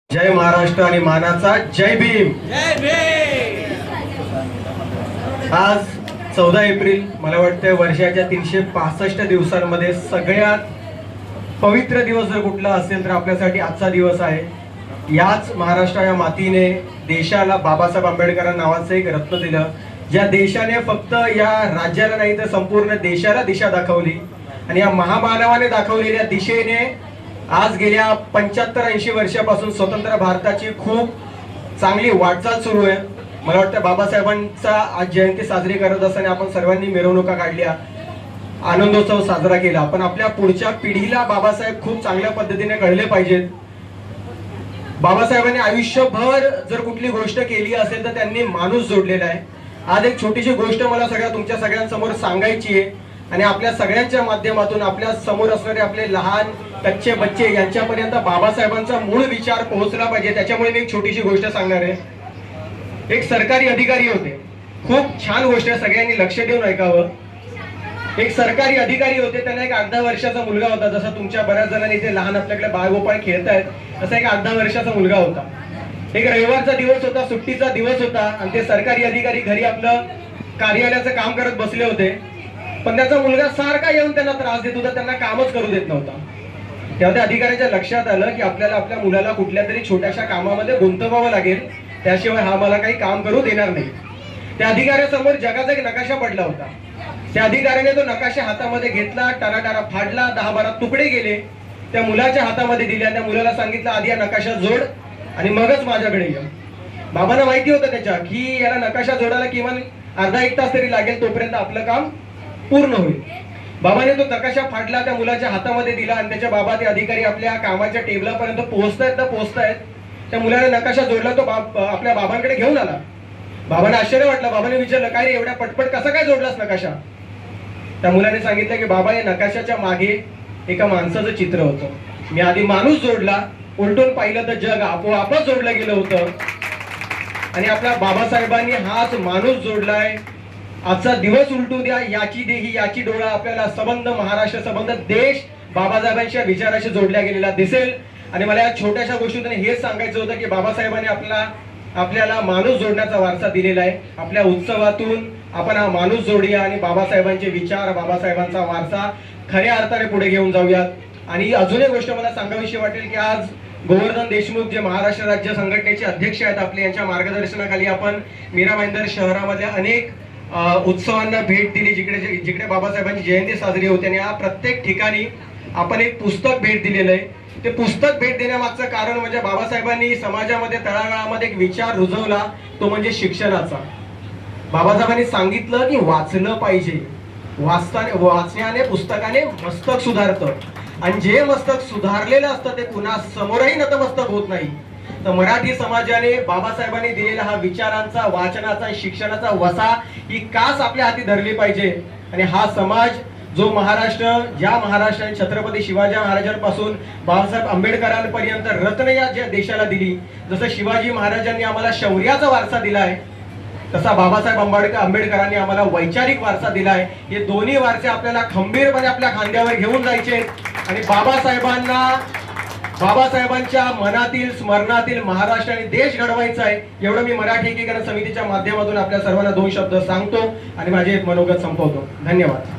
जय महाराष्ट्र आणि मानाचा जय भीम। आज 14 एप्रिल मला वाटतं वर्षाच्या 365 दिवसांमध्ये सगळ्यात पवित्र दिवस जर कुठला असेल तर आपल्यासाठी आजचा दिवस आहे। याच महाराष्ट्राच्या मातीने देशाला बाबासाहेब आंबेडकर नावाचं एक रत्न दिलं, ज्या देशाने फक्त या राज्याला नाही तर संपूर्ण देशाला दिशा दाखवली आणि या महामानवाने दाखवलेल्या दिशेने आज गेल्या 75-80 वर्षापासून स्वतंत्र भारताची खूप चांगली वाटचाल सुरू आहे। मला वाटतं बाबासाहेबांचा आज जयंती साजरी करत असताना आपण सर्वांनी मिरवणुका काढल्या, आनंदोत्सव साजरा केला, पण आपल्या पुढच्या पिढीला बाबासाहेब खूप चांगल्या पद्धतीने कळले पाहिजेत। बाबासाहेबांनी आयुष्यभर जर कुठली गोष्ट केली असेल तर त्यांनी माणूस जोडलेला आहे। आज एक छोटीशी गोष्ट मला तुमच्या सगळ्यांसमोर सांगायची आहे आणि आपल्या सगळ्यांच्या माध्यमातून आपल्या समोर असणारे आपले लहान कच्चे बच्चे यांच्यापर्यंत बाबासाहेबांचा मूळ विचार पोहोचला पाहिजे, त्याच्यामुळे मी एक छोटीशी गोष्ट सांगणार आहे। एक सरकारी अधिकारी होते, खूप छान गोष्ट आहे, सगळ्यांनी लक्ष देऊन ऐकावं। एक सरकारी अधिकारी होते, त्यांना एक 8-10 वर्षाचा मुलगा होता। जसं तुमच्या बऱ्याच जणांनी इथे लहान आपल्याकडे बाळगोपाळ खेळतायत, तसा एक 8-10 वर्षाचा मुलगा होता। एक रविवारचा दिवस होता, सुट्टीचा दिवस होता आणि ते सरकारी अधिकारी घरी आपलं कार्यालयाचं काम करत बसले होते, पण त्याचा मुलगा सारखा येऊन त्यांना त्रास देत होता, त्यांना कामच करू देत नव्हता। तेव्हा त्या अधिकाऱ्याच्या लक्षात आलं की आपल्याला आपल्या मुलाला कुठल्या तरी छोट्याशा कामामध्ये गुंतवावं लागेल, त्याशिवाय हा मला काही काम करू देणार नाही। त्या अधिकाऱ्यासमोर जगाचा एक नकाशा पडला होता। त्या अधिकाऱ्याने तो नकाशा हातामध्ये घेतला, टाराटारा फाडला, 10-12 तुकडे गेले, त्या मुलाच्या हातामध्ये दिल्या। त्या मुलाला सांगितलं, आधी हा नकाशा जोड आणि मगच माझ्याकडे ये। बाबांना माहिती होतं त्याच्या की याला नकाशा जोडायला किमान अर्धा-एक तास तरी लागेल, तोपर्यंत आपलं काम पूर्ण होईल। बाबाने तो नकाशा फाडला, त्या मुलाच्या हातामध्ये दिला आणि त्याच्या बाबा ते अधिकारी आपल्या कामाच्या टेबलापर्यंत पोहोचतायत। त्या मुलाने नकाशा जोडला, तो आपल्या बाबांकडे घेऊन आला। बाबांना आश्चर्य वाटलं, बाबाने विचारलं, काय रे एवढ्या पटपट कसा काय जोडलास नकाशा? त्या मुलाने सांगितलं की बाबा, या नकाशाच्या मागे एका माणसाचं चित्र होतं, मी आधी माणूस जोडला, उलटून पाहिलं तर जग आपोआपच जोडलं गेलं होतं आणि आपल्या बाबासाहेबांनी हाच माणूस जोडलाय। आजचा दिवस उलटू द्या, याची देही याची डोळा, आपल्याला संबंध महाराष्ट्र संबंध देश बाबासाहेबांच्या विचाराशी जोडल्या गेलेला दिसेल। आणि मला या छोट्याशा गोष्टीतून हेच सांगायचं होतं की बाबासाहेबांनी आपल्याला माणूस जोडण्याचा वारसा दिलेला आहे। आपल्या उत्सवातून आपण हा माणूस जोडूया आणि बाबासाहेबांचे विचार, बाबासाहेबांचा वारसा खऱ्या अर्थाने पुढे घेऊन जाऊयात। आणि अजून एक गोष्ट मला सांगावीशी वाटेल की आज गोवर्धन देशमुख जे महाराष्ट्र राज्य संघटनेचे अध्यक्ष आहेत आपले, यांच्या मार्गदर्शनाखाली आपण मीरा भाईंदर शहरामधल्या अनेक उत्सवांना भेट दिली, जिकडे बाबासाहेबांची जयंती साजरी होते आणि या प्रत्येक ठिकाणी आपण एक पुस्तक भेट दिलेलं आहे। ते पुस्तक भेट देण्यामागचं कारण म्हणजे बाबासाहेबांनी समाजामध्ये तळागाळामध्ये एक विचार रुजवला, तो म्हणजे शिक्षणाचा। बाबासाहेबांनी सांगितलं की वाचलं पाहिजे, वाचण्याने पुस्तकाने मस्तक सुधारतं आणि जे मस्तक सुधारलेलं असतं ते पुन्हा समोरही नतमस्तक होत नाही। तर मराठी समाजाने बाबासाहेबांनी दिलेला हा विचारांचा, वाचनाचा, शिक्षणाचा वसा ही कास आपल्या हाती धरली पाहिजे। आणि हा समाज जो महाराष्ट्र, ज्या महाराष्ट्राने छत्रपती शिवाजी महाराजांपासून बाबासाहेब आंबेडकरांपर्यंत रत्न या देशाला दिली, जसं शिवाजी महाराजांनी आम्हाला शौर्याचा वारसा दिलाय, तसा बाबासाहेब आंबेडकरांनी आम्हाला वैचारिक वारसा दिलाय। हे दोन्ही वारसे आपल्याला खंबीरपणे आपल्या खांद्यावर घेऊन जायचे आणि बाबासाहेबांच्या मनातील, स्मरणातील महाराष्ट्र आणि देश घडवायचा आहे। एवढं मी मराठी एकीकरण समितीच्या माध्यमातून आपल्या सर्वांना 2 शब्द सांगतो आणि माझे मनोगत संपवतो। धन्यवाद।